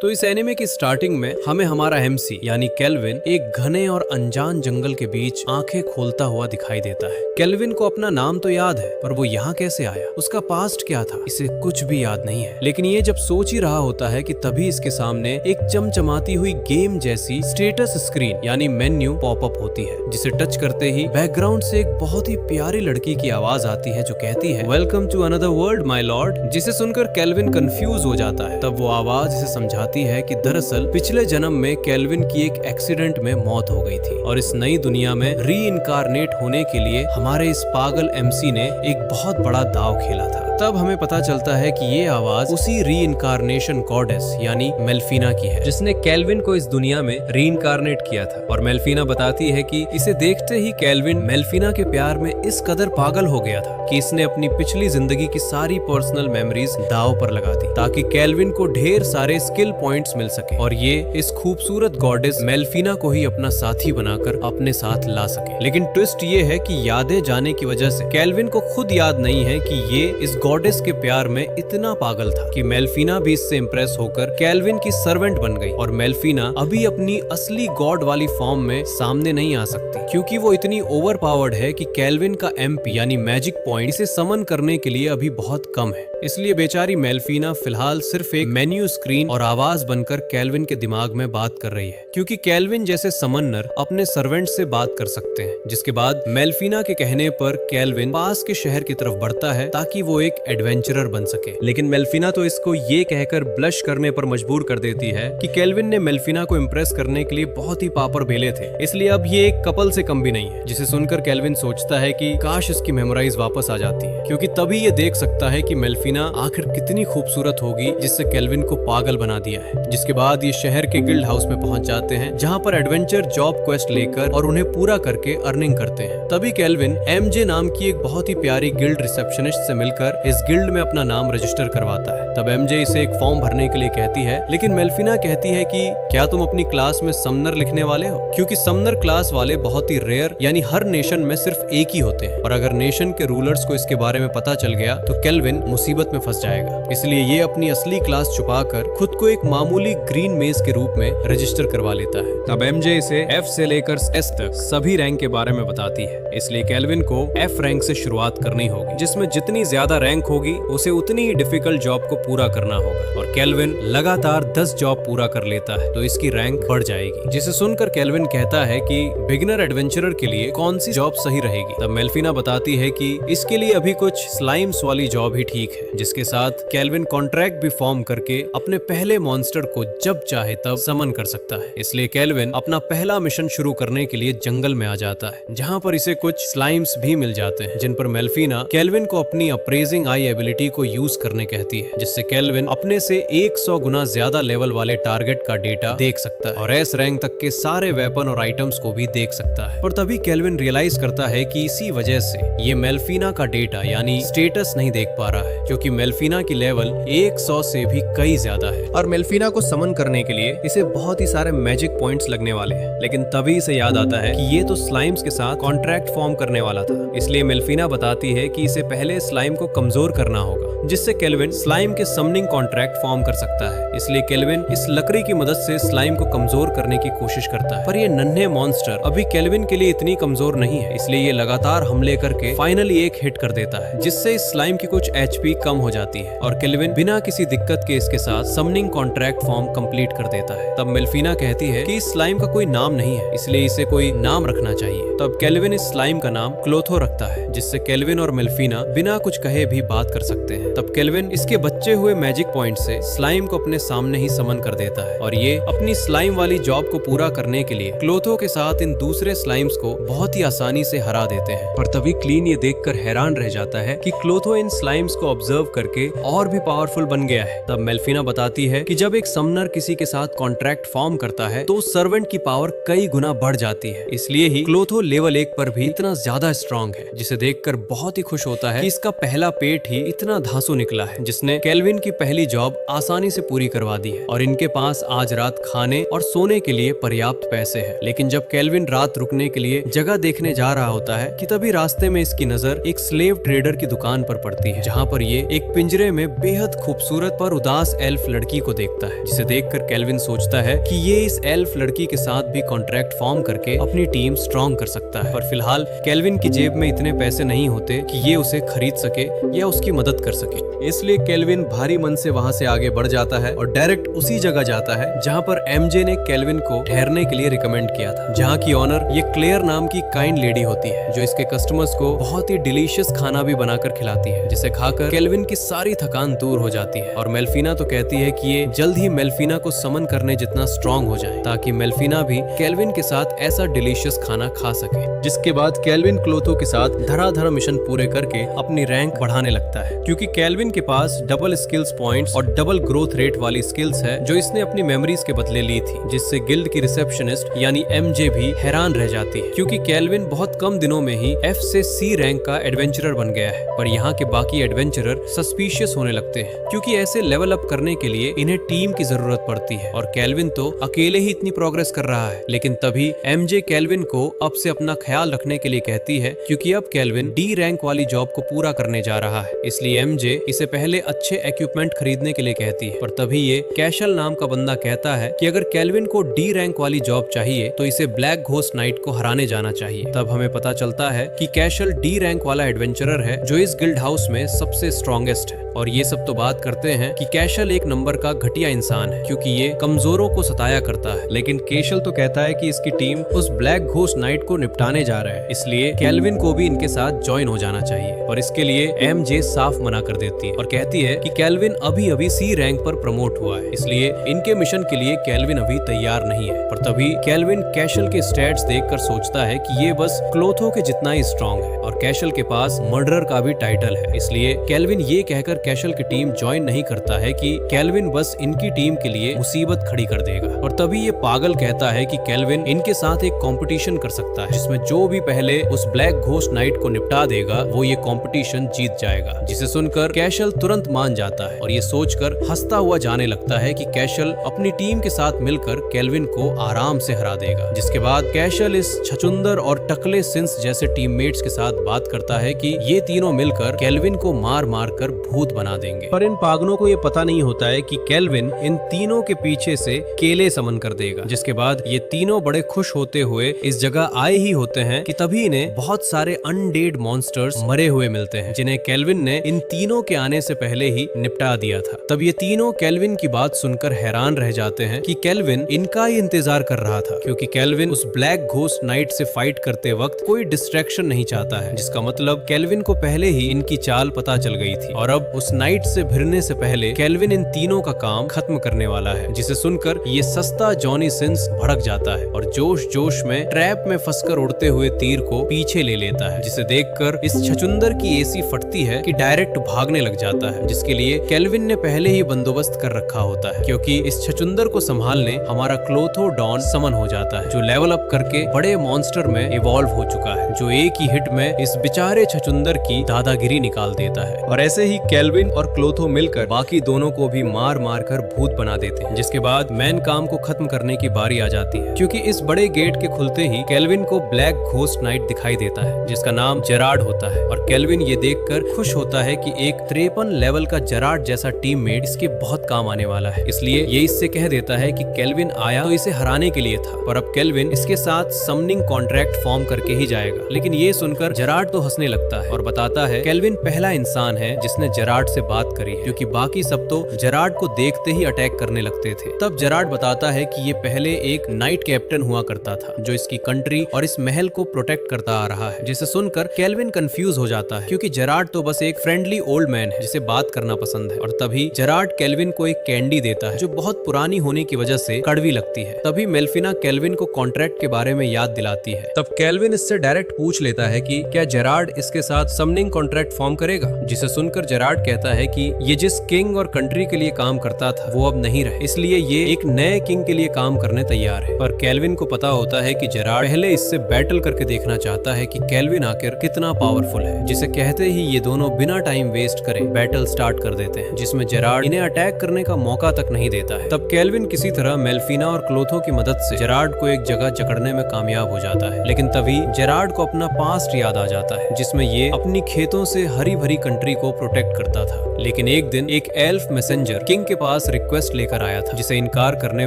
तो इस एनिमे की स्टार्टिंग में हमें हमारा एमसी यानी केल्विन एक घने और अनजान जंगल के बीच आंखें खोलता हुआ दिखाई देता है। केल्विन को अपना नाम तो याद है, पर वो यहाँ कैसे आया, उसका पास्ट क्या था, इसे कुछ भी याद नहीं है। लेकिन ये जब सोच ही रहा होता है कि तभी इसके सामने एक चमचमाती हुई गेम जैसी स्टेटस स्क्रीन यानी मेन्यू पॉपअप होती है, जिसे टच करते ही बैकग्राउंड से एक बहुत ही प्यारी लड़की की आवाज आती है जो कहती है welcome to another world my lord. जिसे सुनकर केल्विन कंफ्यूज हो जाता है। तब वो आवाज इसे समझाती है कि दरअसल पिछले जन्म में केल्विन की एक एक्सीडेंट में मौत हो गई थी और इस नई दुनिया में री इनकारनेट होने के लिए हमारे इस पागल एमसी ने एक बहुत बड़ा दाव खेला था। तब हमें पता चलता है कि ये आवाज उसी री इनकारनेशन गॉडेस यानी मेल्फिना की है, जिसने केल्विन को इस दुनिया में री इनकारनेट किया था। और मेल्फिना बताती है कि इसे देखते ही केल्विन मेल्फिना के प्यार में इस कदर पागल हो गया था कि इसने अपनी पिछली जिंदगी की सारी पर्सनल मेमोरीज दाव पर लगा दी ताकि केल्विन को ढेर सारे स्किल पॉइंट्स मिल सके और ये इस खूबसूरत गॉडेस मेल्फिना को ही अपना साथी बनाकर अपने साथ ला सके। लेकिन ट्विस्ट ये है कि यादें जाने की वजह से केल्विन को खुद याद नहीं है कि ये इस गॉडेस के प्यार में इतना पागल था कि मेल्फिना भी इससे इम्प्रेस होकर केल्विन की सर्वेंट बन गई। और मेल्फिना अभी अपनी असली गॉड वाली फॉर्म में सामने नहीं आ सकती क्योंकि वो इतनी ओवर पावर्ड है कि केल्विन का एमपी यानी मैजिक पॉइंट इसे समन करने के लिए अभी बहुत कम है। इसलिए बेचारी मेल्फिना फिलहाल सिर्फ एक मेन्यू स्क्रीन और आवाज बनकर केल्विन के दिमाग में बात कर रही है, क्योंकि केल्विन जैसे समनर अपने सर्वेंट से बात कर सकते हैं। जिसके बाद मेल्फिना के कहने पर केल्विन पास के शहर की तरफ बढ़ता है ताकि वो एक एडवेंचरर बन सके। लेकिन मेल्फिना तो इसको ये कहकर ब्लश करने पर मजबूर कर देती है कि केल्विन ने मेल्फिना को इम्प्रेस करने के लिए बहुत ही पापड़ बेले थे, इसलिए अब ये एक कपल से कम भी नहीं है। जिसे सुनकर केल्विन सोचता है कि काश इसकी मेमोराइज वापस आ जाती है, क्योंकि तभी ये देख सकता है कि मेल्फिना आखिर कितनी खूबसूरत होगी जिससे केल्विन को पागल बना दिया है। जिसके बाद ये शहर के गिल्ड हाउस में पहुंच जाते हैं, जहां पर एडवेंचर जॉब क्वेस्ट लेकर और उन्हें पूरा करके अर्निंग करते हैं। तभी केल्विन एमजे नाम की एक बहुत ही प्यारी गिल्ड रिसेप्शनिस्ट से मिलकर इस गिल्ड में अपना नाम रजिस्टर करवाता है। तब एमजे इसे एक फॉर्म भरने के लिए कहती है, लेकिन मेल्फिना कहती है कि क्या तुम अपनी क्लास में समनर लिखने वाले हो, क्योंकि समनर क्लास वाले बहुत ही रेयर यानी हर नेशन में सिर्फ एक ही होते हैं और अगर नेशन के रूलर्स को इसके बारे में पता चल गया तो केल्विन मुसीबत में फंस जाएगा। इसलिए ये अपनी असली क्लास छुपाकर खुद को एक मामूली ग्रीन मेज के रूप में रजिस्टर करवा लेता है। तब एमजे इसे एफ से लेकर एस तक सभी रैंक के बारे में बताती है, इसलिए केल्विन को एफ रैंक से शुरुआत करनी होगी, जिसमें जितनी ज्यादा रैंक होगी उसे उतनी ही डिफिकल्ट जॉब को पूरा करना होगा। और केल्विन लगातार 10 जॉब पूरा कर लेता है तो इसकी रैंक बढ़ जाएगी। जिसे सुनकर केल्विन कहता है कि बिगिनर एडवेंचरर के लिए कौन सी जॉब सही रहेगी। तब मेल्फिना बताती है कि इसके लिए अभी कुछ स्लाइम्स वाली जॉब ही ठीक है, जिसके साथ केल्विन कॉन्ट्रैक्ट भी फॉर्म करके अपने पहले मॉन्स्टर को जब चाहे तब समन कर सकता है। इसलिए केल्विन अपना पहला मिशन शुरू करने के लिए जंगल में आ जाता है, जहाँ पर इसे कुछ स्लाइम्स भी मिल जाते हैं, जिन पर मेल्फिना केल्विन को अपनी अप्रेजिंग आई एबिलिटी को यूज करने कहती है, जिससे केल्विन अपने से 100 गुना ज्यादा लेवल वाले टारगेट का डेटा देख सकता है और एस रैंक तक के सारे वेपन और आइटम्स को भी देख सकता है। पर तभी केल्विन रियलाइज करता है कि इसी वजह से ये मेल्फिना का डेटा यानी स्टेटस नहीं देख पा रहा है, क्योंकि मेल्फिना की लेवल 100 से भी कई ज्यादा है और मेल्फिना को समन करने के लिए इसे बहुत ही सारे मैजिक पॉइंट्स लगने वाले हैं। लेकिन तभी इसे याद आता है कि ये तो स्लाइम्स के साथ कॉन्ट्रैक्ट फॉर्म करने वाला था, इसलिए मेल्फिना बताती है कि इसे पहले स्लाइम को कमजोर करना होगा, जिससे केल्विन स्लाइम के समनिंग कॉन्ट्रैक्ट फॉर्म कर सकता है। इसलिए केल्विन इस लकड़ी की मदद से स्लाइम को कमजोर करने की कोशिश करता है, पर ये नन्हे मॉन्स्टर अभी केल्विन के लिए इतनी कमजोर नहीं है, इसलिए ये लगातार हमले करके फाइनली एक हिट कर देता है, जिससे इस स्लाइम की कुछ एचपी कम हो जाती है और केल्विन बिना किसी दिक्कत के इसके साथ समनिंग कॉन्ट्रैक्ट फॉर्म कंप्लीट कर देता है। तब मेल्फिना कहती है कि इस स्लाइम का कोई नाम नहीं है, इसलिए इसे कोई नाम रखना चाहिए। तब केल्विन इस स्लाइम का नाम क्लोथो रखता है, जिससे केल्विन और मेल्फिना बिना कुछ कहे भी बात कर सकते हैं। तब केल्विन इसके बचे हुए मैजिक पॉइंट से स्लाइम को अपने सामने ही समन कर देता है और ये अपनी स्लाइम वाली जॉब को पूरा करने के लिए क्लोथो के साथ इन दूसरे स्लाइम्स को बहुत ही आसानी से हरा देते हैं। पर तभी क्लीन ये देखकर हैरान रह जाता है कि क्लोथो इन स्लाइम्स को ऑब्जर्व करके और भी पावरफुल बन गया है। तब मेल्फिना बताती है कि जब एक समनर किसी के साथ कॉन्ट्रैक्ट फॉर्म करता है तो सर्वेंट की पावर कई गुना बढ़ जाती है, इसलिए ही क्लोथो लेवल 1 पर भी इतना ज्यादा स्ट्रॉन्ग है, जिसे देखकर बहुत ही खुश होता है कि इसका पहला पेट ही इतना धांसू धांसू निकला है जिसने केल्विन की पहली जॉब आसानी से पूरी करवा दी है और इनके पास आज रात खाने और सोने के लिए पर्याप्त पैसे हैं। लेकिन जब केल्विन रात रुकने के लिए जगह देखने जा रहा होता है कि तभी रास्ते में इसकी नजर एक स्लेव ट्रेडर की दुकान पर पड़ती है, जहाँ पर ये एक पिंजरे में बेहद खूबसूरत पर उदास एल्फ लड़की को देखता है, जिसे देखकर केल्विन सोचता है कि ये इस एल्फ लड़की के साथ भी कॉन्ट्रैक्ट फॉर्म करके अपनी टीम स्ट्रॉन्ग कर सकता है। पर फिलहाल केल्विन की जेब में इतने पैसे नहीं होते कि ये उसे खरीद सके या उसकी मदद कर सके, इसलिए केल्विन भारी मन से वहाँ से आगे बढ़ जाता है और डायरेक्ट उसी जगह जाता है जहाँ पर एमजे ने केल्विन को ठहरने के लिए रिकमेंड किया था, जहाँ की ऑनर ये क्लेयर नाम की काइंड लेडी होती है जो इसके कस्टमर्स को बहुत ही डिलीशियस खाना भी बनाकर खिलाती है, जिसे खाकर केल्विन की सारी थकान दूर हो जाती है। और मेल्फिना तो कहती है कि ये जल्द ही मेल्फिना को समन करने जितना स्ट्रॉन्ग हो जाए ताकि मेल्फिना भी केल्विन के साथ ऐसा डिलीशियस खाना खा सके। जिसके बाद केल्विन क्लोथो के साथ धड़ाधड़ मिशन पूरे करके अपनी रैंक बढ़ाने लगता है, क्योंकि केल्विन के पास डबल स्किल्स पॉइंट्स और डबल ग्रोथ रेट वाली स्किल्स है जो इसने अपनी मेमोरीज के बदले ली थी, जिससे गिल्ड की रिसेप्शनिस्ट यानी एमजे भी हैरान रह जाती है, क्योंकि केल्विन बहुत कम दिनों में ही F से C रैंक का एडवेंचरर बन गया है। पर यहाँ के बाकी एडवेंचरर सस्पिशियस होने लगते हैं, क्योंकि ऐसे लेवल अप करने के लिए इन्हें टीम की जरूरत पड़ती है और केल्विन तो अकेले ही इतनी प्रोग्रेस कर रहा है। लेकिन तभी एमजे केल्विन को अब से अपना ख्याल रखने के लिए कहती है, क्योंकि अब केल्विन D रैंक वाली जॉब को पूरा करने जा रहा है, इसलिए एमजे इसे पहले अच्छे इक्विपमेंट खरीदने के लिए कहती है। पर तभी ये कैशल नाम का बंदा कहता है कि अगर केल्विन को D रैंक वाली जॉब चाहिए तो इसे ब्लैक घोस्ट नाइट को हराने जाना चाहिए। तब हमें पता चलता है कि कैशल D रैंक वाला एडवेंचरर है जो इस गिल्ड हाउस में सबसे स्ट्रॉन्गेस्ट है। और ये सब तो बात करते हैं कि कैशल एक नंबर का घटिया इंसान है, क्योंकि ये कमजोरों को सताया करता है। लेकिन कैशल तो कहता है कि इसकी टीम उस ब्लैक घोस्ट नाइट को निपटाने जा रहा है, इसलिए केल्विन को भी इनके साथ ज्वाइन हो जाना चाहिए। और इसके लिए एमजे साफ मना कर देती है और कहती है कि केल्विन अभी अभी C रैंक पर प्रमोट हुआ है, इसलिए इनके मिशन के लिए केल्विन अभी तैयार नहीं है। पर तभी केल्विन कैशल के स्टैट्स देखकर सोचता है कि ये बस क्लोथो के जितना ही स्ट्रॉन्ग है और कैशल के पास मर्डरर का भी टाइटल है, इसलिए केल्विन ये कहकर कैशल की टीम ज्वाइन नहीं करता है कि केल्विन बस इनकी टीम के लिए मुसीबत खड़ी कर देगा। और तभी ये पागल कहता है कि केल्विन इनके साथ एक कंपटीशन कर सकता है, जिसमें जो भी पहले उस ब्लैक घोस्ट नाइट को निपटा देगा वो ये कंपटीशन जीत जाएगा। जिसे सुनकर कैशल तुरंत मान जाता है और ये सोचकर हंसता हुआ जाने लगता है कि कैशल अपनी टीम के साथ मिलकर केल्विन को आराम से हरा देगा। जिसके बाद कैशल इस छचुंदर और टकले सिंस जैसे टीममेट्स के साथ बात करता है कि ये तीनों मिलकर केल्विन को मार मार कर भूत बना देंगे। पर इन पागलों को ये पता नहीं होता है कि केल्विन इन तीनों के पीछे से केले समन कर देगा। जिसके बाद ये तीनों बड़े खुश होते हुए इस जगह आए ही होते हैं कि तभी इन्हें बहुत सारे अनडेड मॉन्स्टर्स मरे हुए मिलते हैं, जिन्हें केल्विन ने इन तीनों के आने से पहले ही निपटा दिया था। तब ये तीनों केल्विन की बात सुनकर हैरान रह जाते हैं कि केल्विन इनका ही इंतजार कर रहा था, क्योंकि केल्विन उस ब्लैक घोस्ट नाइट से फाइट करते वक्त कोई डिस्ट्रैक्शन नहीं चाहता है, जिसका मतलब केल्विन को पहले ही इनकी चाल पता चल गई थी और अब उस नाइट से भिड़ने से पहले केल्विन इन तीनों का काम खत्म करने वाला है। जिसे सुनकर ये सस्ता जॉनी सिंस भड़क जाता है और जोश जोश में ट्रैप में फंसकर उड़ते हुए तीर को पीछे ले लेता है, जिसे देखकर इस छचुंदर की एसी फटती है कि डायरेक्ट भागने लग जाता है, जिसके लिए केल्विन ने पहले ही बंदोबस्त कर रखा होता है, क्योंकि इस छचुंदर को संभालने हमारा क्लोथो डॉन समन हो जाता है, जो लेवल अप करके बड़े मॉन्स्टर में इवॉल्व हो चुका है, जो एक ही हिट में इस बेचारे छचुंदर की दादागिरी निकाल देता है। और ऐसे ही केल्विन और क्लोथो मिलकर बाकी दोनों को भी मार मार कर भूत बना देते हैं। जिसके बाद मैन काम को खत्म करने की बारी आ जाती है, क्योंकि इस बड़े गेट के खुलते ही केल्विन को ब्लैक घोस्ट नाइट दिखाई देता है, जिसका नाम जेरार्ड होता है। और केल्विन ये देखकर खुश होता है कि एक 53 लेवल का जेरार्ड जैसा टीममेट इसके बहुत काम आने वाला है, इसलिए ये इससे कह देता है कि केल्विन आया तो इसे हराने के लिए था, पर अब केल्विन इसके साथ समनिंग कॉन्ट्रैक्ट फॉर्म करके ही जाएगा। लेकिन ये सुनकर जेरार्ड तो हंसने लगता है और बताता है केल्विन पहला इंसान है जिसने जेरार्ड से बात करी है, क्योंकि बाकी सब तो जेरार्ड को देखते ही अटैक करने लगते थे। तब जेरार्ड बताता है कि ये पहले एक नाइट कैप्टन हुआ करता था जो इसकी कंट्री और इस महल को प्रोटेक्ट करता आ रहा है। जिसे सुनकर केल्विन कंफ्यूज हो जाता है, क्योंकि जेरार्ड तो बस एक फ्रेंडली ओल्ड मैन है जिसे बात करना पसंद है। और तभी जेरार्ड केल्विन को एक कैंडी देता है जो बहुत पुरानी होने की वजह से कड़वी लगती है। तभी मेल्फिना केल्विन को कॉन्ट्रैक्ट के बारे में याद दिलाती है। तब केल्विन इससे डायरेक्ट पूछ लेता है कि क्या जेरार्ड इसके साथ समनिंग कॉन्ट्रैक्ट फॉर्म करेगा, जिसे सुनकर जेरार्ड कहता है कि ये जिस किंग और कंट्री के लिए काम करता था वो अब नहीं रहे, इसलिए ये एक नए किंग के लिए काम करने तैयार है। पर केल्विन को पता होता है कि जेरार्ड पहले इससे बैटल करके देखना चाहता है कि केल्विन आखिर कितना पावरफुल है। जिसे कहते ही ये दोनों बिना टाइम वेस्ट वेस्ट करे बैटल स्टार्ट कर देते हैं, जिसमें जेरार्ड इन्हें अटैक करने का मौका तक नहीं देता है। तब केल्विन किसी तरह मेल्फिना और क्लोथो की मदद से जेरार्ड को एक जगह जकड़ने में कामयाब हो जाता है। लेकिन तभी जेरार्ड को अपना पास्ट याद आ जाता है, जिसमें ये अपनी खेतों से हरी भरी कंट्री को प्रोटेक्ट करता था। लेकिन एक दिन एक एल्फ मैसेंजर किंग के पास रिक्वेस्ट लेकर आया था, जिसे इनकार करने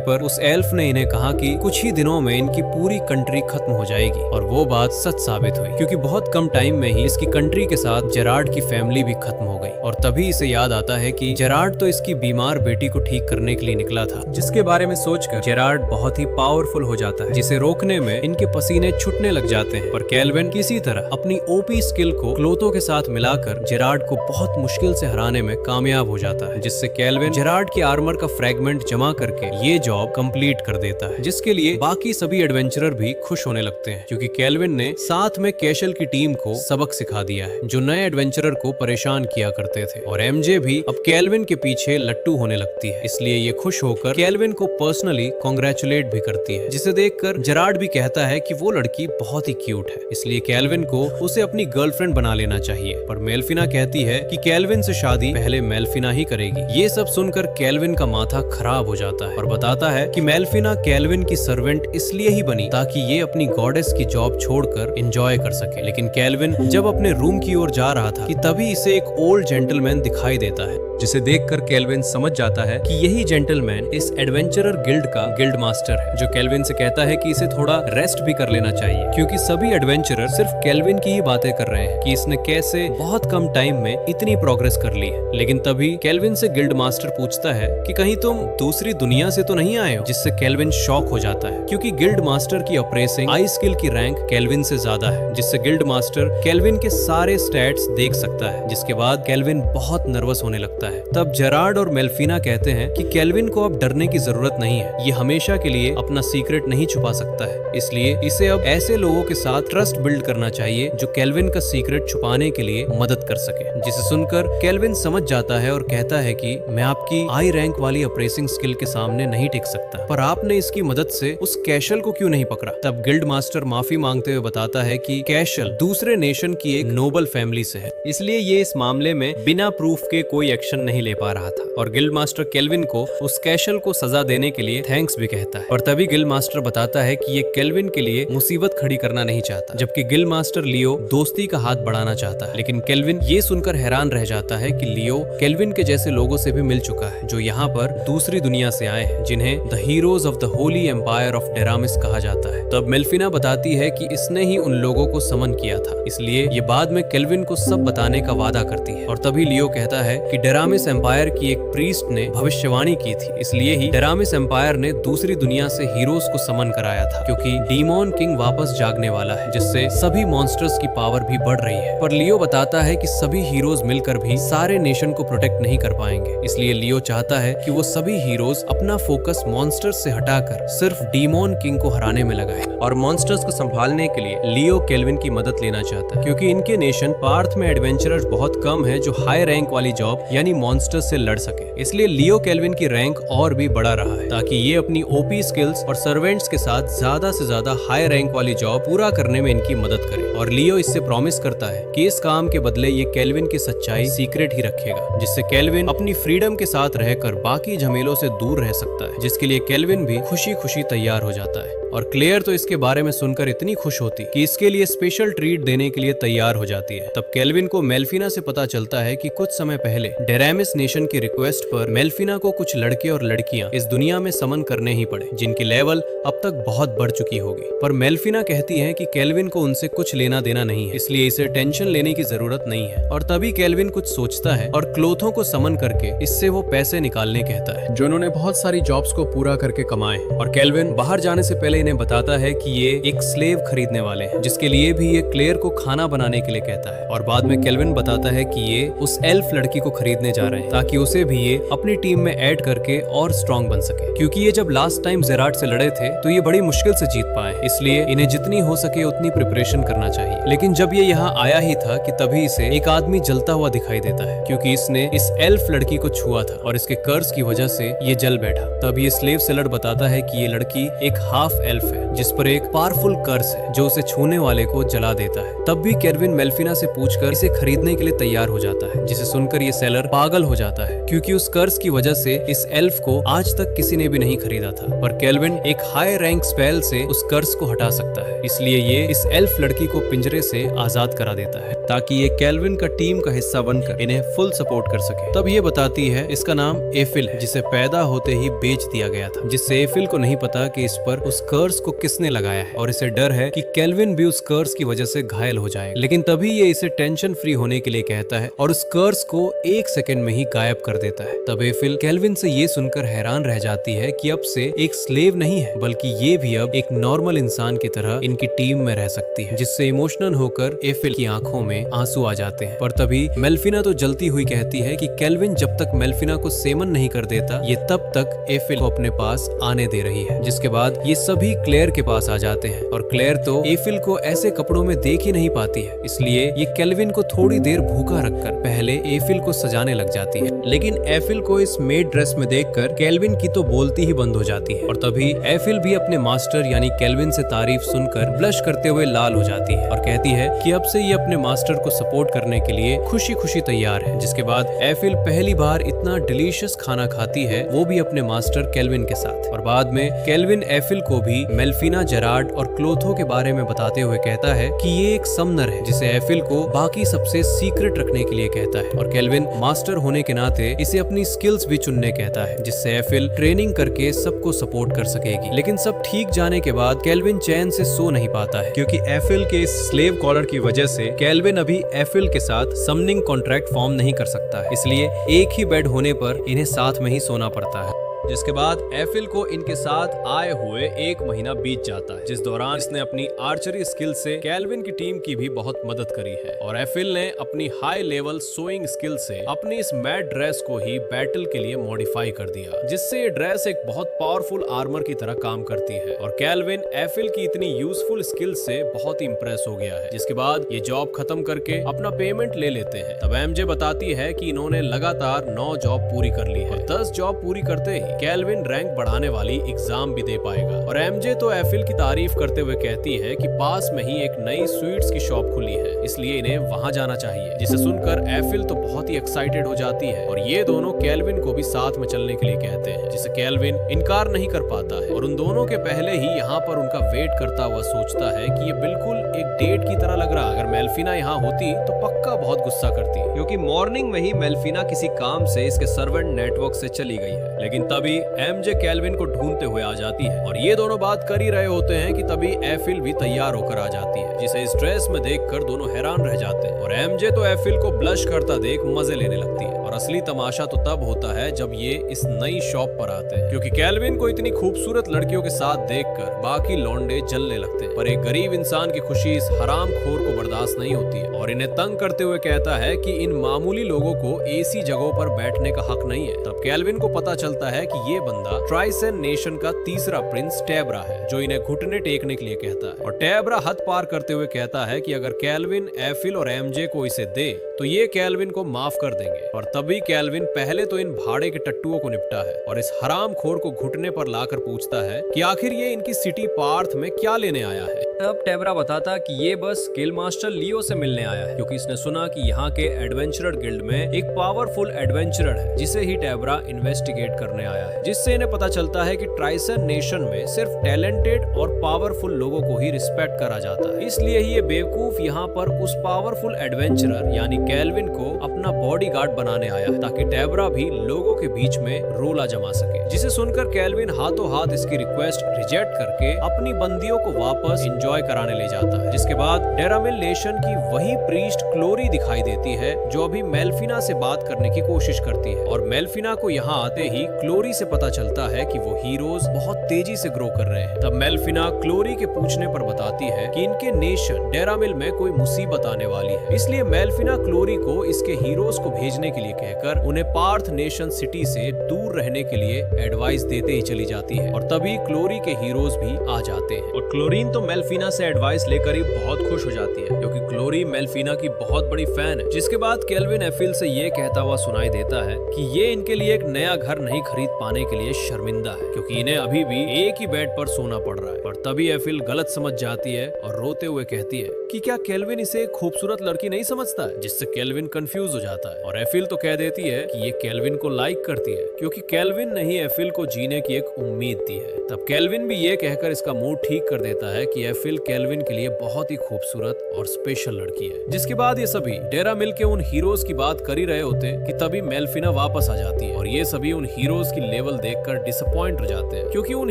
पर उस एल्फ ने इन्हें कहा कि कुछ ही दिनों में इनकी पूरी कंट्री खत्म हो जाएगी। और वो बात सच साबित हुई, क्योंकि बहुत कम टाइम में ही इसकी कंट्री के साथ जेरार्ड की फैमिली भी खत्म हो गई। और तभी इसे याद आता है कि जेरार्ड तो इसकी बीमार बेटी को ठीक करने के लिए निकला था, जिसके बारे में सोचकर जेरार्ड बहुत ही पावरफुल हो जाता है, जिसे रोकने में इनके पसीने छूटने लग जाते हैं। पर केल्विन किसी तरह अपनी ओपी स्किल को क्लोथो के साथ मिलाकर जेरार्ड को बहुत मुश्किल से हराने में कामयाब हो जाता है, जिससे केल्विन जेरार्ड के आर्मर का फ्रेगमेंट जमा करके ये जॉब कंप्लीट कर देता है, जिसके लिए बाकी सभी एडवेंचरर भी खुश होने लगते हैं, क्योंकि केल्विन ने साथ में कैशल की टीम को सबक सिखा दिया है, जो नए एडवेंचरर को परेशान किया करते थे। और एमजे भी अब केल्विन के पीछे लट्टू होने लगती है, इसलिए ये खुश होकर केल्विन को पर्सनली कांग्रेचुलेट भी करती है, जिसे देखकर जेरार्ड भी कहता है कि वो लड़की बहुत ही क्यूट है, इसलिए केल्विन को उसे अपनी गर्लफ्रेंड बना लेना चाहिए। पर मेल्फिना कहती है कि केल्विन से शादी पहले मेल्फिना ही करेगी। ये सब सुनकर केल्विन का माथा खराब हो जाता है और बताता है कि मेल्फिना केल्विन की सर्वेंट इसलिए ही बनी ताकि ये अपनी गॉडेस की जॉब छोड़कर एंजॉय कर सके। लेकिन केल्विन जब अपने रूम की ओर जा रहा था कि तभी इसे एक ओल्ड जेंटलमैन दिखाई देता है, जिसे देखकर केल्विन समझ जाता है कि यही जेंटलमैन इस एडवेंचरर गिल्ड का गिल्ड मास्टर है, जो केल्विन से कहता है कि इसे थोड़ा रेस्ट भी कर लेना चाहिए, क्योंकि सभी एडवेंचरर सिर्फ केल्विन की ही बातें कर रहे हैं कि इसने कैसे बहुत कम टाइम में इतनी प्रोग्रेस कर ली है। लेकिन तभी केल्विन से गिल्ड मास्टर पूछता है कि कहीं तुम दूसरी दुनिया से तो नहीं आए हो, जिससे केल्विन शॉक हो जाता है, क्योंकि गिल्ड मास्टर की अप्रेसिंग आई स्किल की रैंक केल्विन से ज्यादा है, जिससे गिल्ड मास्टर केल्विन के सारे स्टैट्स देख सकता है, जिसके बाद केल्विन बहुत नर्वस होने लगता है। तब जेरार्ड और मेल्फिना कहते हैं कि केल्विन को अब डरने की जरूरत नहीं है, ये हमेशा के लिए अपना सीक्रेट नहीं छुपा सकता है, इसलिए इसे अब ऐसे लोगों के साथ ट्रस्ट बिल्ड करना चाहिए जो केल्विन का सीक्रेट छुपाने के लिए मदद कर सके। जिसे सुनकर केल्विन समझ जाता है और कहता है कि मैं आपकी आई रैंक वाली अप्रेसिंग स्किल के सामने नहीं टिक सकता, पर आपने इसकी मदद से उस कैशल को क्यों नहीं पकड़ा। तब गिल्ड मास्टर माफी मांगते हुए बताता है कि कैशल दूसरे नेशन की एक नोबल फैमिली से है, इसलिए ये इस मामले में बिना प्रूफ के कोई एक्शन नहीं ले पा रहा था। और गिल्ड मास्टर केल्विन को उस कैशल को सजा देने के लिए थैंक्स भी कहता है। और तभी गिल्ड मास्टर बताता है कि ये केल्विन के लिए मुसीबत खड़ी करना नहीं चाहता, जबकि गिल्ड मास्टर लियो दोस्ती का हाथ बढ़ाना चाहता है। लेकिन केल्विन ये सुनकर हैरान रह जाता है कि लियो केल्विन के जैसे लोगों से भी मिल चुका है, जो यहाँ पर दूसरी दुनिया से आए हैं, जिन्हें the heroes of the holy empire of Deramis कहा जाता है। तब मेल्फिना बताती है कि इसने ही उन लोगों को समन किया था, इसलिए ये बाद में केल्विन को सब बताने का वादा करती है। और तभी लियो कहता है कि डेरामिस एम्पायर की एक प्रीस्ट ने भविष्यवाणी की थी, इसलिए ही डेरामिस एम्पायर ने दूसरी दुनिया से हीरोज को समन कराया था, क्योंकि डीमोन किंग वापस जागने वाला है, जिससे सभी मॉन्स्टर्स की पावर भी बढ़ रही है। पर लियो बताता है कि सभी हीरोज मिलकर भी सारे नेशन को प्रोटेक्ट नहीं कर पाएंगे, इसलिए लियो चाहता है कि वो सभी हीरोज अपना फोकस मॉन्स्टर्स से हटाकर सिर्फ डीमोन किंग को हराने में लगाए। और मॉन्स्टर्स को संभालने के लिए लियो केल्विन की मदद लेना चाहता है, क्योंकि इनके नेशन पार्थ में एडवेंचरर्स बहुत कम है जो हाई रैंक वाली जॉब यानी मॉन्स्टर्स से लड़ सके। इसलिए लियो केल्विन की रैंक और भी बढ़ा रहा है, ताकि ये अपनी ओपी स्किल्स और सर्वेंट्स के साथ ज्यादा से ज्यादा हाई रैंक वाली जॉब पूरा करने में इनकी मदद करे। और लियो इससे प्रॉमिस करता है कि इस काम के बदले ये केल्विन की सच्चाई सीक्रेट ही रखेगा, जिससे केल्विन अपनी फ्रीडम के साथ रहकर बाकी झमेलों से दूर रह सकता है, जिसके लिए केल्विन भी खुशी खुशी तैयार हो जाता है। और क्लेयर तो इसके बारे में सुनकर इतनी खुश होती कि इसके लिए स्पेशल ट्रीट देने के लिए तैयार हो जाती है। तब केल्विन को मेल्फिना से पता चलता है कि कुछ समय पहले डेरामिस नेशन की रिक्वेस्ट पर मेल्फिना को कुछ लड़के और लड़कियां इस दुनिया में समन करने ही पड़े, जिनकी लेवल अब तक बहुत बढ़ चुकी होगी। पर मेल्फिना कहती है कि केल्विन को उनसे कुछ लेना देना नहीं है, इसलिए इसे टेंशन लेने की जरूरत नहीं है। और तभी केल्विन कुछ सोचता है और क्लोथों को समन करके इससे वो पैसे निकालने कहता है, जो उन्होंने बहुत सारी जॉब्स को पूरा करके कमाए। और केल्विन बाहर जाने से पहले इन्हें बताता है कि ये एक स्लेव खरीदने वाले हैं, जिसके लिए भी ये क्लेयर को खाना बनाने के लिए कहता है। और बाद में केल्विन बताता है कि ये उस एल्फ लड़की को खरीदने जा रहे हैं, ताकि उसे भी ये अपनी टीम में ऐड करके और स्ट्रॉन्ग बन सके, क्योंकि ये जब लास्ट टाइम जेरार्ड से लड़े थे तो ये बड़ी मुश्किल से जीत पाए, इसलिए इन्हें जितनी हो सके उतनी प्रिपरेशन करना चाहिए। लेकिन जब ये यहाँ आया ही था कि तभी इसे एक आदमी जलता हुआ दिखाई देता है, क्योंकि इसने इस एल्फ लड़की को छुआ था और इसके कर्ज की वजह से ये जल बैठा। तब ये स्लेव सेलर बताता है कि ये लड़की एक हाफ एल्फ है जिस पर एक पावरफुल कर्स है जो उसे छूने वाले को जला देता है। तब भी केल्विन मेल्फिना से पूछकर इसे खरीदने के लिए तैयार हो जाता है, जिसे सुनकर ये सेलर पागल हो जाता है क्योंकि उस कर्स की वजह से इस एल्फ को आज तक किसी ने भी नहीं खरीदा था। पर केल्विन एक हाई रैंक स्पेल से उस कर्स को हटा सकता है, इसलिए ये इस एल्फ लड़की को पिंजरे से आजाद करा देता है ताकि ये केल्विन का टीम का हिस्सा बनकर इन्हें फुल सपोर्ट कर सके। तब ये बताती है इसका नाम एफिल है, जिसे पैदा होते ही बेच दिया गया था, जिससे एफिल को नहीं पता कि इस पर उस कर्स को किसने लगाया है और इसे डर है कि केल्विन भी उस कर्स की वजह से घायल हो जाएगा। लेकिन तभी ये इसे टेंशन फ्री होने के लिए कहता है और उस कर्स को 1 सेकंड में ही गायब कर देता है। तब एफिल केल्विन से ये सुनकर हैरान रह जाती है कि अब से एक स्लेव नहीं है बल्कि ये भी अब एक नॉर्मल इंसान की तरह इनकी टीम में रह सकती है, जिससे इमोशनल होकर एफिल की आंखों में आंसू आ जाते हैं। पर तभी मेल्फिना तो जलती हुई कहती है कि केल्विन जब तक मेल्फिना को सेमन नहीं कर देता ये तब तक एफिल को अपने पास आने दे रही है। जिसके बाद ये सभी क्लेयर के पास आ जाते हैं और क्लेयर तो एफिल को ऐसे कपड़ों में देख ही नहीं पाती है, इसलिए ये केल्विन को थोड़ी देर भूखा रखकर पहले एफिल को सजाने लग जाती है। लेकिन एफिल को इस मेड ड्रेस में देखकर केल्विन की तो बोलती ही बंद हो जाती है और तभी एफिल भी अपने मास्टर यानी केल्विन से तारीफ सुनकर ब्लश करते हुए लाल हो जाती है और कहती है कि अब से ये अपने मास्टर को सपोर्ट करने के लिए खुशी खुशी तैयार है। जिसके बाद एफिल पहली बार इतना डिलीशियस खाना खाती है, वो भी अपने मास्टर केल्विन के साथ। और बाद में केल्विन एफिल को भी मेल्फिना, जेरार्ड और क्लोथो के बारे में बताते हुए कहता है कि ये एक समनर है जिसे एफिल को बाकी सबसे सीक्रेट रखने के लिए कहता है और केल्विन मास्टर होने के नाते इसे अपनी स्किल्स भी चुनने कहता है, जिससे एफिल ट्रेनिंग करके सबको सपोर्ट कर सकेगी। लेकिन सब ठीक जाने के बाद केल्विन चैन से सो नहीं पाता है क्योंकि एफिल के इस स्लेव कॉलर की वजह से केल्विन अभी एफिल के साथ समनिंग कॉन्ट्रैक्ट फॉर्म नहीं कर सकता है, इसलिए एक ही बेड होने पर इन्हें साथ में ही सोना पड़ता है। जिसके बाद एफिल को इनके साथ आए हुए 1 महीना बीत जाता है, जिस दौरान इसने अपनी आर्चरी स्किल से केल्विन की टीम की भी बहुत मदद करी है और एफिल ने अपनी हाई लेवल सोइंग स्किल से अपनी इस मैड ड्रेस को ही बैटल के लिए मॉडिफाई कर दिया, जिससे ये ड्रेस एक बहुत पावरफुल आर्मर की तरह काम करती है और केल्विन एफिल की इतनी यूजफुल स्किल से बहुत ही इंप्रेस हो गया है। जिसके बाद ये जॉब खत्म करके अपना पेमेंट ले लेते हैं। तब एमजे बताती है कि इन्होंने लगातार 9 जॉब पूरी कर ली है। 10 जॉब पूरी करते ही केल्विन रैंक बढ़ाने वाली एग्जाम भी दे पाएगा और एमजे तो एफिल की तारीफ करते हुए कहती है कि पास में ही एक नई स्वीट्स की शॉप खुली है, इसलिए इन्हें वहां जाना चाहिए। जिसे सुनकर एफिल तो बहुत ही एक्साइटेड हो जाती है और ये दोनों केल्विन को भी साथ में चलने के लिए कहते हैं, जिसे केल्विन इनकार नहीं कर पाता है और उन दोनों के पहले ही यहाँ पर उनका वेट करता हुआ सोचता है कि ये बिल्कुल एक डेट की तरह लग रहा। अगर मेल्फिना यहाँ होती तो पक्का बहुत गुस्सा करती, क्योंकि मॉर्निंग में ही मेल्फिना किसी काम से इसके सर्वेंट नेटवर्क से चली गई है। लेकिन तभी एमजे केल्विन को ढूंढते हुए आ जाती है और ये दोनों बात कर ही रहे होते हैं कि तभी एफिल भी तैयार होकर आ जाती है, जिसे इस ड्रेस में देखकर दोनों हैरान रह जाते हैं और एमजे तो एफिल को ब्लश करता देख मजे लेने लगती है। और असली तमाशा तो तब होता है जब ये इस नई शॉप पर आते हैं, क्योंकि केल्विन को इतनी खूबसूरत लड़कियों के साथ देखकर बाकी लौंडे जलने लगते हैं। पर एक गरीब इंसान की खुशी इस हराम खोर को बर्दाश्त नहीं होती है और इन्हें तंग करते हुए कहता है कि इन मामूली लोगों को एसी जगहों पर बैठने का हक नहीं है। तब केल्विन को पता चलता है कि ये बंदा ट्राइसन नेशन का तीसरा प्रिंस टेब्रा है, जो इन्हें घुटने टेकने के लिए कहता है। और टेब्रा हद पार करते हुए कहता है कि अगर केल्विन, एफिल और एमजे को इसे दे तो ये केल्विन को माफ कर देंगे। और तभी केल्विन पहले तो इन भाड़े के टट्टुओं को निपटा है और इस हराम खोर को घुटने पर लाकर पूछता है कि आखिर ये इनकी सिटी पार्थ में क्या लेने आया है। तब टेब्रा बताता कि ये बस स्किल मास्टर लियो से मिलने आया है, क्योंकि इसने सुना कि यहाँ के एडवेंचरर गिल्ड में एक पावरफुल एडवेंचरर है जिसे ही टेब्रा इन्वेस्टिगेट करने आया है। जिससे इन्हें पता चलता है कि ट्राइसन नेशन में सिर्फ टैलेंटेड और पावरफुल लोगों को ही रिस्पेक्ट करा जाता है, इसलिए ही ये बेवकूफ यहाँ पर उस पावरफुल एडवेंचरर यानी केल्विन को अपना बॉडीगार्ड बनाने आया है, ताकि टेब्रा भी लोगों के बीच में रोला जमा सके। जिसे सुनकर केल्विन हाथों हाथ इसकी रिक्वेस्ट रिजेक्ट करके अपनी बंदियों को वापस एंजॉय कराने ले जाता है। जिसके बाद डेरामिल नेशन की वही प्रीस्ट क्लोरी दिखाई देती है जो अभी मेल्फिना से बात करने की कोशिश करती है और मेल्फिना को यहाँ आते ही क्लोरी से पता चलता है कि वो हीरोज बहुत तेजी से ग्रो कर रहे हैं। तब मेल्फिना क्लोरी के पूछने पर बताती है कि इनके नेशन डेरामिल में कोई मुसीबत आने वाली है, इसलिए मेल्फिना क्लोरी को इसके हीरोज को भेजने के लिए कहकर उन्हें पार्थ नेशन सिटी से दूर रहने के लिए एडवाइस देते ही चली जाती है। और तभी क्लोरी के हीरोज भी आ जाते हैं और क्लोरीन तो मेल्फिना से एडवाइस लेकर ही बहुत खुश हो जाती है, क्योंकि क्लोरी मेल्फिना की बहुत बड़ी फैन है। जिसके बाद केल्विन एफिल से ये कहता हुआ सुनाई देता है कि ये इनके लिए एक नया घर नहीं खरीद पाने के लिए शर्मिंदा है क्योंकि इन्हें अभी भी एक ही बेड पर सोना पड़ रहा है। पर तभी एफिल गलत समझ जाती है और रोते हुए कहती है कि क्या केल्विन इसे एक खूबसूरत लड़की नहीं समझता है, जिससे केल्विन कंफ्यूज हो जाता है। और एफिल तो कह देती है कि ये केल्विन को लाइक करती है क्योंकि केल्विन ने ही एफिल को जीने की एक उम्मीद दी है। तब केल्विन भी ये कहकर इसका मूड ठीक कर देता है कि एफिल केल्विन के लिए बहुत ही खूबसूरत और स्पेशल लड़की है। जिसके बाद ये सभी डेरा मिल के उन हीरोज की बात कर ही रहे होते कि तभी मेल्फिना वापस आ जाती है और ये सभी उन हीरोज की लेवल देखकर डिसअपॉइंट हो जाते हैं क्योंकि उन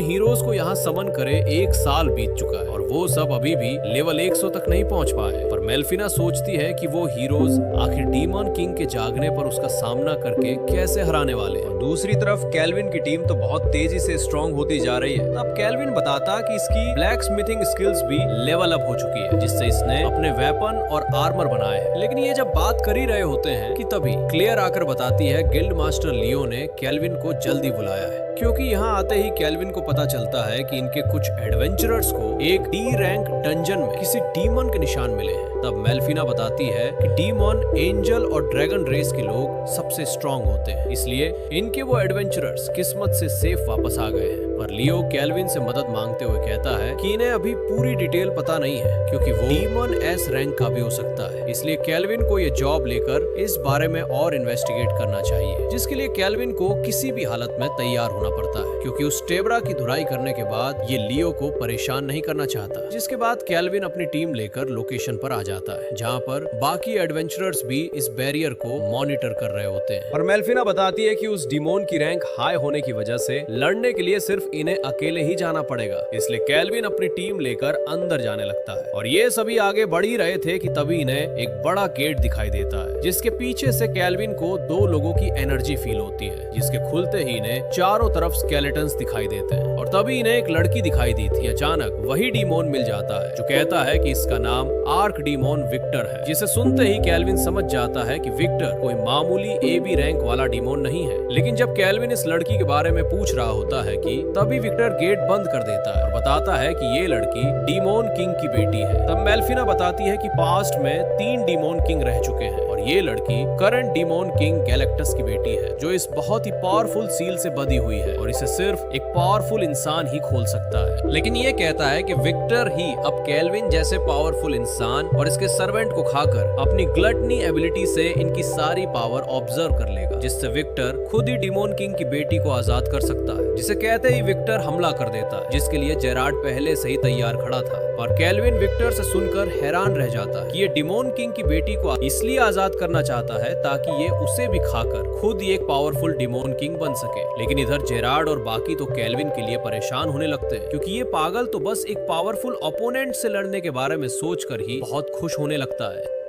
हीरोज को यहाँ समन करे 1 साल बीत चुका है और वो सब अभी भी लेवल 100 तक नहीं पहुंच पाए। पर मेल्फिना सोचती है कि वो हीरोज आखिर डीमन किंग के जागने पर उसका सामना करके कैसे हराने वाले हैं। दूसरी तरफ केल्विन की टीम तो बहुत तेजी से स्ट्रॉन्ग होती जा रही है। तब केल्विन बताता कि इसकी ब्लैक स्मिथिंग स्किल्स भी लेवल अप हो चुकी है जिससे इसने अपने वेपन और आर्मर बनाए हैं। लेकिन ये जब बात कर ही रहे होते हैं कि तभी क्लियर आकर बताती है गिल्ड मास्टर लियो ने केल्विन को जल्दी बुलाया है क्योंकि यहाँ आते ही केल्विन को पता चलता है कि इनके कुछ एडवेंचरर्स को एक डी रैंक डंजन में किसी डीमन के निशान मिले हैं। तब मेल्फिना बताती है कि डीमन, एंजल और ड्रैगन रेस के लोग सबसे स्ट्रॉन्ग होते हैं, इसलिए इनके वो एडवेंचरर्स किस्मत से सेफ वापस आ गए हैं। पर लियो केल्विन से मदद मांगते हुए कहता है कि इन्हें अभी पूरी डिटेल पता नहीं है क्योंकि वो डीमन एस रैंक का भी हो सकता है, इसलिए केल्विन को ये जॉब लेकर इस बारे में और इन्वेस्टिगेट करना चाहिए, जिसके लिए केल्विन को किसी भी हालत में तैयार होना पड़ता है क्योंकि उस टेबरा की धुलाई करने के बाद ये लियो को परेशान नहीं करना चाहता। जिसके बाद केल्विन अपनी टीम लेकर लोकेशन पर आ जाता है जहाँ पर बाकी एडवेंचरर्स भी इस बैरियर को मॉनिटर कर रहे होते हैं। और मेल्फिना बताती है कि उस डिमोन की रैंक हाई होने की वजह से लड़ने के लिए सिर्फ इन्हें अकेले ही जाना पड़ेगा, इसलिए केल्विन अपनी टीम लेकर अंदर जाने लगता है। और ये सभी आगे बढ़ ही रहे थे कि तभी इन्हें एक बड़ा गेट दिखाई देता है जिसके पीछे से केल्विन को 2 लोगों की एनर्जी फील होती है, जिसके खुलते ही इन्हें चारों तरफ स्केलेटन्स दिखाई देते हैं। और तभी इन्हें एक लड़की दिखाई दी थी। अचानक वही डीमोन मिल जाता है जो कहता है कि इसका नाम आर्क डीमोन विक्टर है, जिसे सुनते ही केल्विन समझ जाता है कि विक्टर कोई मामूली AB रैंक वाला डीमोन नहीं है। लेकिन जब केल्विन इस लड़की के बारे में पूछ रहा होता है कि तभी विक्टर गेट बंद कर देता है और बताता है कि ये लड़की डीमोन किंग की बेटी है। तब मेल्फिना बताती है कि पास्ट में 3 डीमोन किंग रह चुके हैं और ये लड़की करंट डीमोन किंग गैलेक्टस की बेटी है जो इस बहुत ही पावरफुल सील से बंधी हुई है और इसे सिर्फ एक पावरफुल इंसान ही खोल सकता है। लेकिन ये कहता है कि विक्टर ही अब केल्विन जैसे पावरफुल इंसान और इसके सर्वेंट को खाकर अपनी ग्लटनी एबिलिटी से इनकी सारी पावर ऑब्जर्व कर लेगा, जिससे विक्टर खुद ही डीमोन किंग की बेटी को आजाद कर सकता है। जिसे कहते ही विक्टर हमला कर देता है, जिसके लिए जेरार्ड पहले से ही तैयार खड़ा था। और केल्विन विक्टर से सुनकर हैरान रह जाता है कि ये डीमोन किंग की बेटी को इसलिए आजाद करना चाहता है ताकि ये उसे भी खाकर खुद ही एक पावरफुल डीमोन किंग बन सके। लेकिन इधर जेरार्ड और बाकी तो केल्विन के लिए परेशान होने लगते हैं क्योंकि ये पागल तो बस एक पावरफुल ओपोनेंट से लड़ने के बारे में सोचकर ही बहुत खुश होने लगता है।